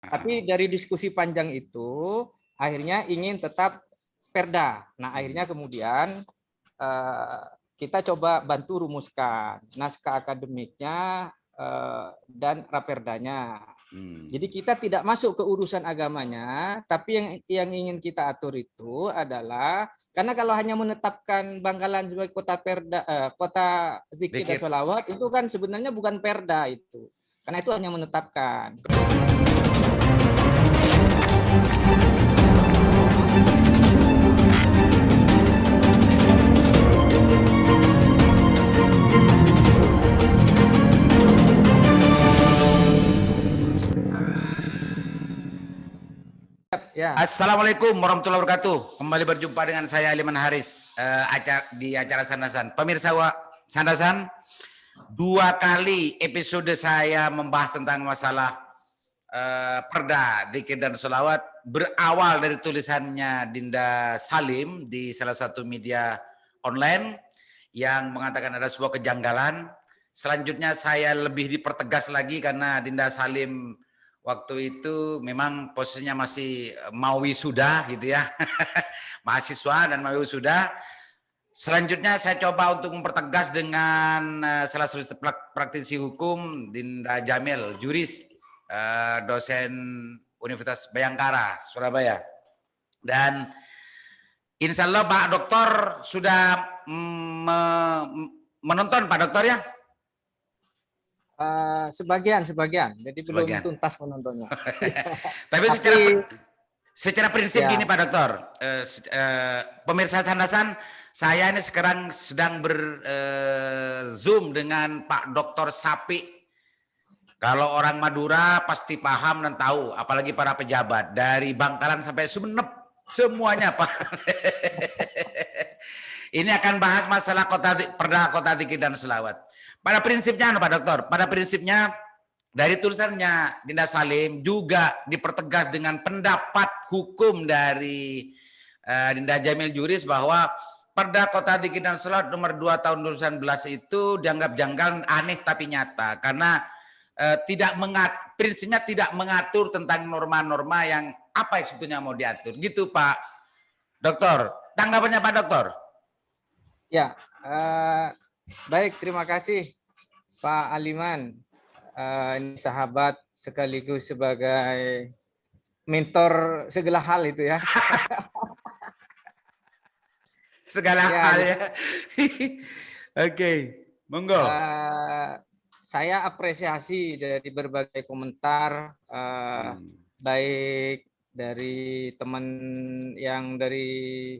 Tapi dari diskusi panjang itu akhirnya ingin tetap perda. Nah, akhirnya kemudian kita coba bantu rumuskan naskah akademiknya dan raperdanya. Jadi kita tidak masuk ke urusan agamanya, tapi yang ingin kita atur itu adalah karena kalau hanya menetapkan Bangkalan sebagai kota perda, kota zikir dan sholawat itu kan sebenarnya bukan perda itu, karena itu hanya menetapkan. Ya. Assalamualaikum warahmatullahi wabarakatuh. Kembali berjumpa dengan saya Aliman Haris di acara Sandasan. Pemirsa Sandasan, 2 kali episode saya membahas tentang masalah perda, dzikir dan sholawat berawal dari tulisannya Dinda Salim di salah satu media online yang mengatakan ada sebuah kejanggalan. Selanjutnya saya lebih dipertegas lagi karena Dinda Salim waktu itu memang posisinya masih mau wisuda gitu ya, mahasiswa dan mau wisuda. Selanjutnya saya coba untuk mempertegas dengan salah satu praktisi hukum Dinda Jamil, juris, dosen Universitas Bayangkara, Surabaya. Dan insya Allah Pak Dokter sudah menonton Pak Dokter ya? Sebagian, jadi belum tuntas menontonnya. Tapi secara prinsip gini Pak Dokter, pemirsa Sandasan, saya ini sekarang sedang Zoom dengan Pak Dokter Sapi. Kalau orang Madura pasti paham dan tahu, apalagi para pejabat dari Bangkalan sampai Sumeneb semuanya Pak. Ini akan bahas masalah perda kota dzikir dan sholawat. Pada prinsipnya Pak Dokter, pada prinsipnya dari tulisannya Dinda Salim juga dipertegas dengan pendapat hukum dari Dinda Jamil Juris bahwa perda kota dzikir dan sholawat nomor 2 tahun 2019 itu dianggap janggal, aneh tapi nyata karena prinsipnya tidak mengatur tentang norma-norma yang apa yang sebetulnya mau diatur. Gitu Pak Dokter. Tanggapannya Pak Dokter? Ya, baik, terima kasih Pak Aliman. Ini sahabat sekaligus sebagai mentor segala hal itu ya. Segala hal ya. Oke, monggo. Saya apresiasi dari berbagai komentar, baik dari teman yang dari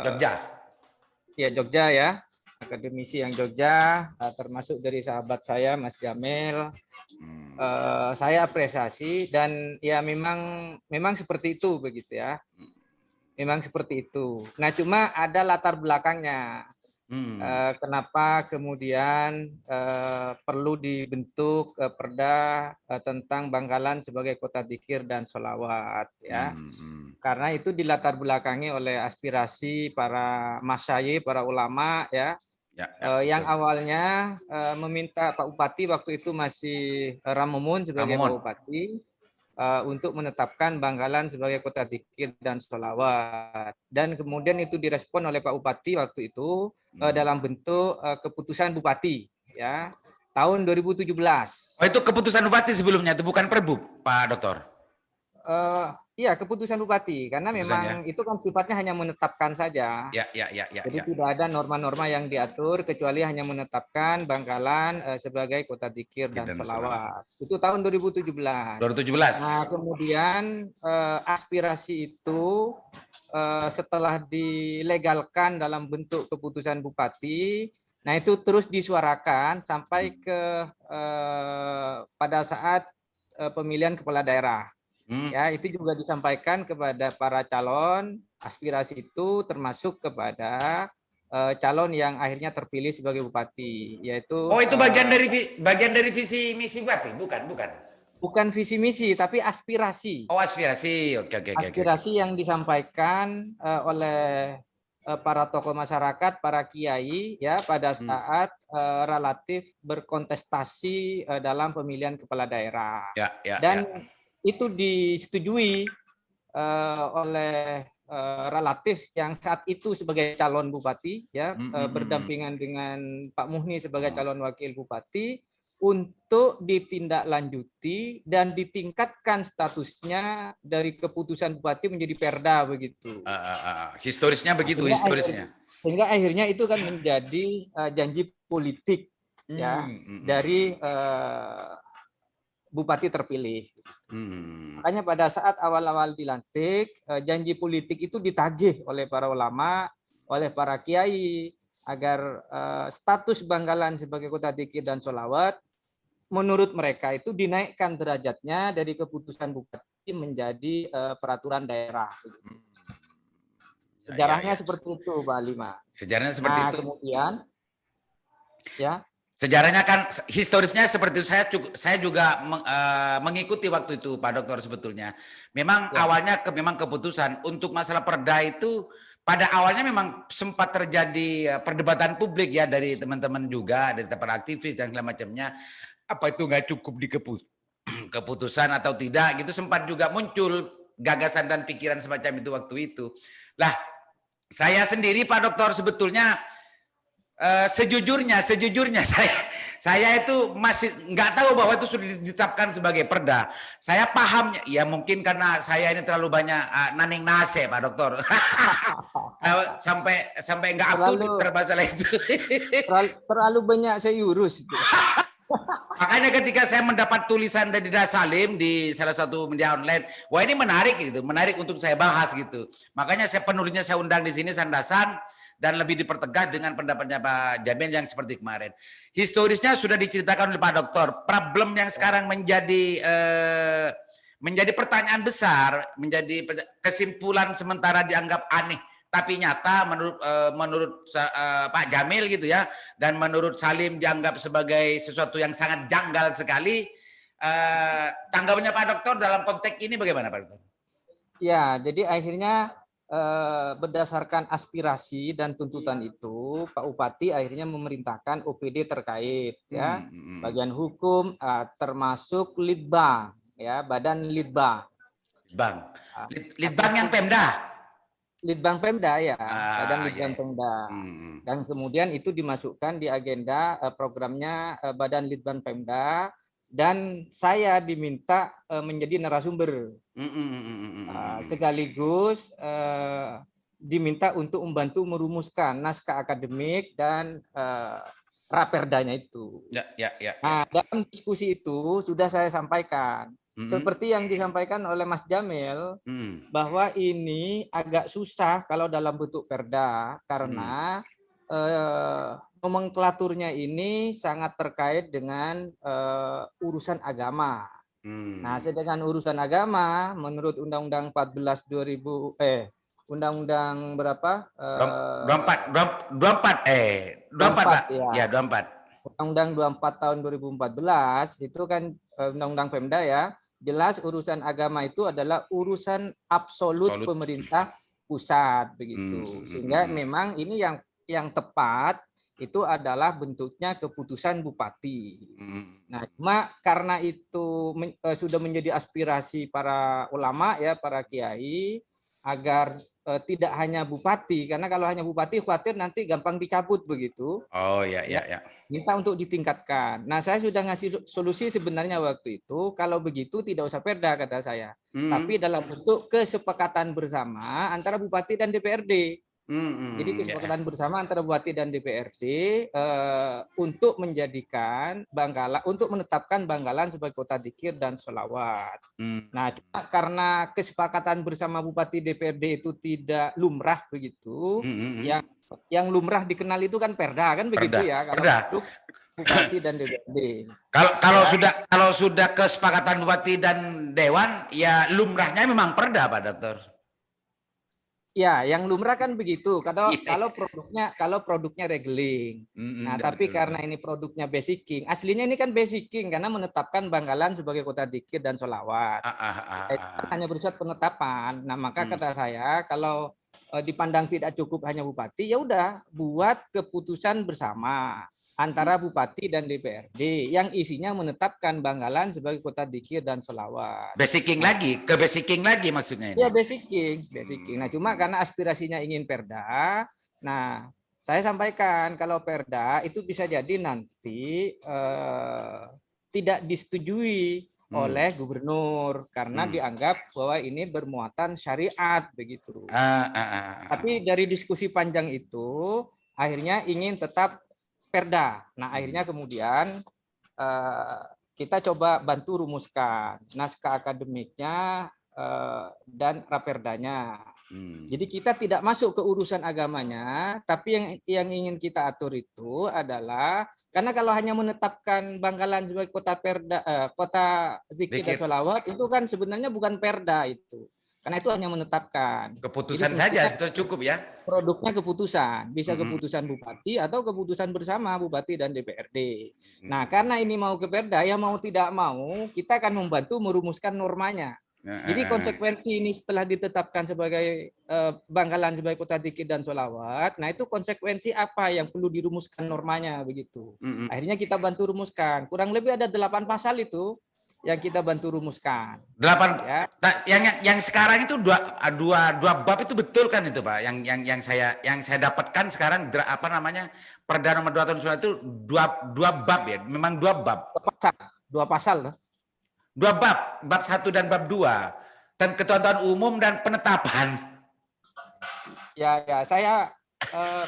Jogja. Ya, Jogja ya, akademisi yang Jogja, termasuk dari sahabat saya Mas Jamil. Saya apresiasi dan ya memang seperti itu begitu ya. Memang seperti itu. Nah, cuma ada latar belakangnya. Kenapa kemudian perlu dibentuk perda tentang Bangkalan sebagai kota dzikir dan sholawat ya. Karena itu dilatar belakangi oleh aspirasi para masyayikh, para ulama ya, yang awalnya meminta Pak Bupati waktu itu masih Ramumun sebagai Pak Bupati untuk menetapkan Bangkalan sebagai kota dzikir dan sholawat. Dan kemudian itu direspon oleh Pak Bupati waktu itu dalam bentuk keputusan Bupati ya tahun 2017. Oh, itu keputusan Bupati sebelumnya, itu bukan Perbu, Pak Dokter? Iya, keputusan Bupati, karena memang itu kan sifatnya hanya menetapkan saja. Jadi tidak ada norma-norma yang diatur kecuali hanya menetapkan Bangkalan sebagai kota dzikir dan sholawat. Itu tahun 2017. Nah, kemudian aspirasi itu setelah dilegalkan dalam bentuk keputusan Bupati, nah itu terus disuarakan sampai ke pada saat pemilihan kepala daerah. Ya, itu juga disampaikan kepada para calon, aspirasi itu termasuk kepada calon yang akhirnya terpilih sebagai bupati, yaitu itu bagian dari visi misi Bupati, bukan visi misi tapi aspirasi. Oh, aspirasi. Oke. Aspirasi yang disampaikan oleh para tokoh masyarakat, para kiai ya pada saat relatif berkontestasi dalam pemilihan kepala daerah. Dan itu disetujui oleh relatif yang saat itu sebagai calon bupati, ya, berdampingan dengan Pak Muhni sebagai calon wakil bupati, untuk ditindaklanjuti dan ditingkatkan statusnya dari keputusan bupati menjadi perda begitu. Historisnya begitu, historisnya. Sehingga akhirnya itu kan menjadi janji politik, ya, dari bupati terpilih. Makanya pada saat awal-awal dilantik, janji politik itu ditagih oleh para ulama, oleh para kiai, agar status Bangkalan sebagai kota dzikir dan sholawat menurut mereka itu dinaikkan derajatnya dari keputusan bupati menjadi peraturan daerah. Sejarahnya seperti itu, Pak Lima. Sejarahnya seperti itu. Kemudian, ya. Sejarahnya kan historisnya seperti itu. Saya juga mengikuti waktu itu, Pak Dokter, sebetulnya. Memang awalnya memang keputusan untuk masalah perda itu pada awalnya memang sempat terjadi perdebatan publik ya dari teman-teman juga, dari para aktivis dan segala macamnya. Apa itu nggak cukup di keputusan atau tidak gitu, sempat juga muncul gagasan dan pikiran semacam itu waktu itu. Lah, saya sendiri Pak Dokter sebetulnya sejujurnya saya itu masih nggak tahu bahwa itu sudah ditetapkan sebagai perda. Saya pahamnya ya mungkin karena saya ini terlalu banyak naning nase Pak Dokter. sampai nggak up to date termasalah itu. Terlalu banyak saya urus itu. Makanya ketika saya mendapat tulisan dari Dada Salim di salah satu media online, wah ini menarik gitu, menarik untuk saya bahas gitu. Makanya penulisnya saya undang di sini Sandasan dan lebih dipertegas dengan pendapatnya Pak Jamil yang seperti kemarin. Historisnya sudah diceritakan oleh Pak Dokter. Problem yang sekarang menjadi pertanyaan besar, menjadi kesimpulan sementara dianggap aneh. Tapi nyata menurut Pak Jamil gitu ya, dan menurut Salim dianggap sebagai sesuatu yang sangat janggal sekali. Tanggapannya Pak Dokter dalam konteks ini bagaimana Pak Dokter? Ya, jadi akhirnya berdasarkan aspirasi dan tuntutan itu, Pak Bupati akhirnya memerintahkan OPD terkait, ya, bagian hukum termasuk Litbang, ya, Badan Litbang. Litbang yang Pemda. Litbang Pemda ya, Badan Litbang Pemda. Dan kemudian itu dimasukkan di agenda programnya Badan Litbang Pemda dan saya diminta menjadi narasumber. Sekaligus diminta untuk membantu merumuskan naskah akademik dan raperdanya itu. Nah, dalam diskusi itu sudah saya sampaikan. Seperti yang disampaikan oleh Mas Jamil, bahwa ini agak susah kalau dalam bentuk perda, karena nomenklaturnya ini sangat terkait dengan urusan agama. Nah, sedangkan urusan agama, menurut Undang-Undang 14 2000, Undang-Undang berapa? 24 ya. 24. Undang-Undang 24 tahun 2014 itu kan Undang-Undang Pemda ya. Jelas urusan agama itu adalah urusan absolut pemerintah pusat begitu. Sehingga memang ini yang tepat itu adalah bentuknya keputusan bupati. Nah, cuma karena itu sudah menjadi aspirasi para ulama ya, para kiai, agar tidak hanya bupati, karena kalau hanya bupati khawatir nanti gampang dicabut begitu. Oh ya. Minta untuk ditingkatkan. Nah, saya sudah ngasih solusi sebenarnya waktu itu, kalau begitu tidak usah perda kata saya. Tapi dalam bentuk kesepakatan bersama antara bupati dan DPRD. Jadi kesepakatan bersama antara bupati dan DPRD untuk menjadikan Bangkalan, untuk menetapkan Bangkalan sebagai kota dzikir dan sholawat. Nah, cuma karena kesepakatan bersama bupati DPRD itu tidak lumrah begitu, yang lumrah dikenal itu kan perda kan begitu ya, kalau untuk bupati dan DPRD. Kalau sudah kesepakatan bupati dan dewan, ya lumrahnya memang perda Pak Dokter. Ya, yang lumrah kan begitu. Kalau produknya regeling. Nah, tapi karena ini produknya basicking, aslinya ini kan basicking karena menetapkan Bangkalan sebagai kota dzikir dan sholawat. Hanya bersifat penetapan. Nah, maka kata saya kalau dipandang tidak cukup hanya bupati, ya udah buat keputusan bersama. antara Bupati dan DPRD yang isinya menetapkan Bangkalan sebagai kota dzikir dan sholawat. Basicking lagi, ke basicking lagi maksudnya ini. Ya basicking. Nah cuma karena aspirasinya ingin perda, nah saya sampaikan kalau perda itu bisa jadi nanti tidak disetujui oleh gubernur karena dianggap bahwa ini bermuatan syariat begitu. Tapi dari diskusi panjang itu akhirnya ingin tetap perda. Nah akhirnya kemudian kita coba bantu rumuskan naskah akademiknya dan raperdanya. Jadi kita tidak masuk ke urusan agamanya, tapi yang ingin kita atur itu adalah karena kalau hanya menetapkan Bangkalan sebagai kota perda, kota zikir dan sholawat itu kan sebenarnya bukan perda itu, karena itu hanya menetapkan. Keputusan saja itu cukup ya. Produknya keputusan, bisa keputusan bupati atau keputusan bersama bupati dan DPRD. Nah karena ini mau ke perda, ya mau tidak mau kita akan membantu merumuskan normanya. Jadi konsekuensi ini setelah ditetapkan sebagai Bangkalan sebagai kota dzikir dan sholawat, nah itu konsekuensi apa yang perlu dirumuskan normanya begitu. Akhirnya kita bantu rumuskan. Kurang lebih ada 8 pasal itu yang kita bantu rumuskan. 8 ya. Yang sekarang itu dua bab itu betul kan itu Pak? Yang saya dapatkan sekarang apa namanya? Perda nomor 2 tahun 19 itu dua bab ya. Memang 2 bab. 2 pasal loh. 2 bab 1 dan bab 2 dan ketentuan umum dan penetapan. Ya, saya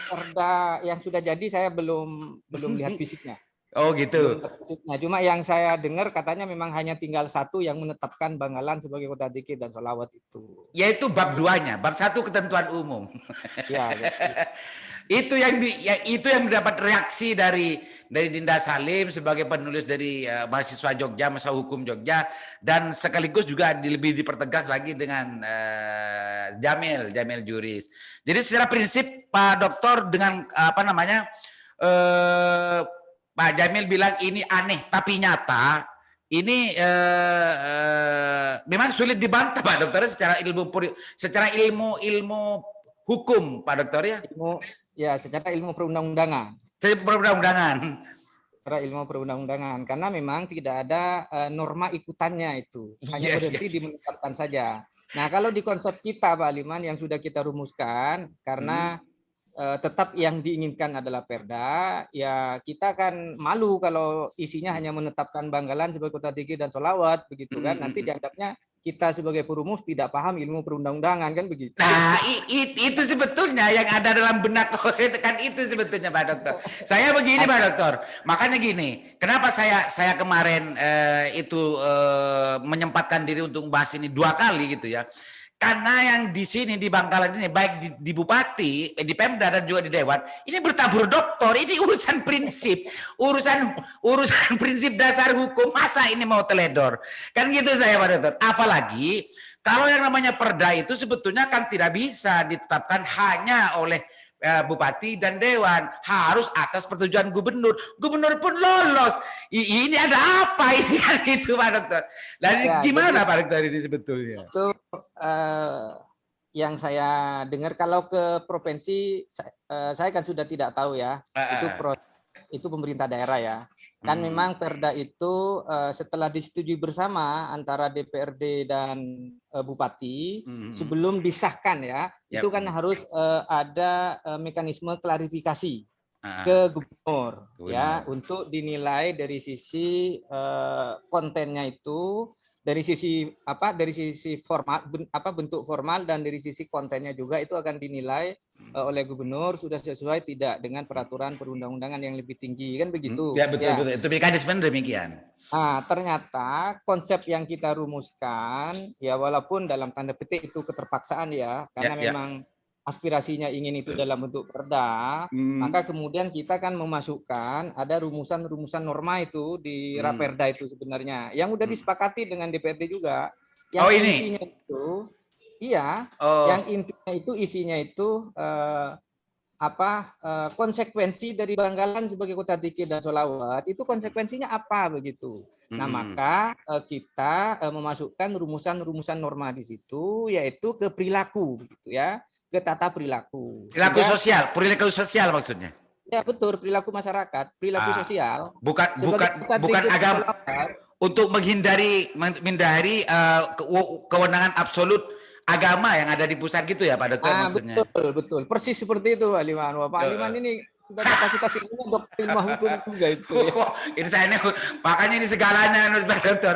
perda yang sudah jadi saya belum lihat fisiknya. Oh gitu. Nah, cuma yang saya dengar katanya memang hanya tinggal 1 yang menetapkan Bangkalan sebagai kota dzikir dan sholawat itu. Yaitu bab 2-nya, bab 1 ketentuan umum. Ya, itu yang mendapat reaksi dari Dinda Salim sebagai penulis dari mahasiswa Jogja, mahasiswa hukum Jogja, dan sekaligus juga lebih dipertegas lagi dengan Jamil Juris. Jadi secara prinsip Pak Doktor dengan apa namanya Pak Jamil bilang ini aneh tapi nyata, ini memang sulit dibantah Pak Dokter secara ilmu hukum Pak Dokter ya. Secara ilmu perundang-undangan. Secara ilmu perundang-undangan karena memang tidak ada norma ikutannya itu, hanya berhenti di menetapkan saja. Nah kalau di konsep kita Pak Aliman yang sudah kita rumuskan karena tetap yang diinginkan adalah perda, ya kita kan malu kalau isinya hanya menetapkan Bangkalan sebagai kota dzikir dan sholawat begitu kan, nanti dianggapnya kita sebagai perumus tidak paham ilmu perundang-undangan kan begitu. Nah itu sebetulnya yang ada dalam benak kan itu sebetulnya Pak Dokter. Saya begini Pak Dokter, makanya gini, kenapa saya kemarin menyempatkan diri untuk bahas ini 2 kali gitu ya. Karena yang di sini di Bangkalan ini baik di Bupati, di Pemda dan juga di Dewan ini bertabur doktor. Ini urusan prinsip, urusan prinsip dasar hukum. Masa ini mau teledor? Kan gitu saya Pak Dokter. Apalagi kalau yang namanya perda itu sebetulnya kan tidak bisa ditetapkan hanya oleh Bupati dan Dewan, harus atas persetujuan gubernur. Gubernur pun lolos. Ini ada apa ini kan itu Pak Dokter? Dan gimana Pak Dokter ini sebetulnya? Itu yang saya dengar kalau ke provinsi saya kan sudah tidak tahu ya. Itu pemerintah daerah ya. Kan memang perda itu setelah disetujui bersama antara DPRD dan Bupati sebelum disahkan ya, itu kan harus ada mekanisme klarifikasi ke gubernur ya untuk dinilai dari sisi kontennya itu, dari sisi formal bentuk formal dan dari sisi kontennya juga itu akan dinilai oleh gubernur sudah sesuai tidak dengan peraturan perundang-undangan yang lebih tinggi kan begitu. Ya betul. Itu mekanisme demikian. Nah, ternyata konsep yang kita rumuskan ya walaupun dalam tanda petik itu keterpaksaan ya karena memang aspirasinya ingin itu dalam bentuk perda, maka kemudian kita kan memasukkan ada rumusan-rumusan norma itu di Raperda itu sebenarnya yang udah disepakati dengan DPRD juga. Yang intinya itu yang intinya itu isinya itu konsekuensi dari Bangkalan sebagai kota dzikir dan sholawat itu konsekuensinya apa begitu. Nah, maka kita memasukkan rumusan-rumusan norma di situ yaitu ke perilaku begitu ya. Ke tata perilaku. Perilaku sosial maksudnya. Ya betul, perilaku masyarakat, perilaku sosial. Bukan Sebagai bukan kategori agama, developer, untuk menghindari kewenangan absolut agama yang ada di pusat gitu ya Pak Dokter maksudnya. betul. Persis seperti itu Pak Liman. Wah, Pak Liman ini sudah kapasitas ini dokter ilmu hukum juga itu ya. Ini saya ini makanya ini segalanya Pak Dokter.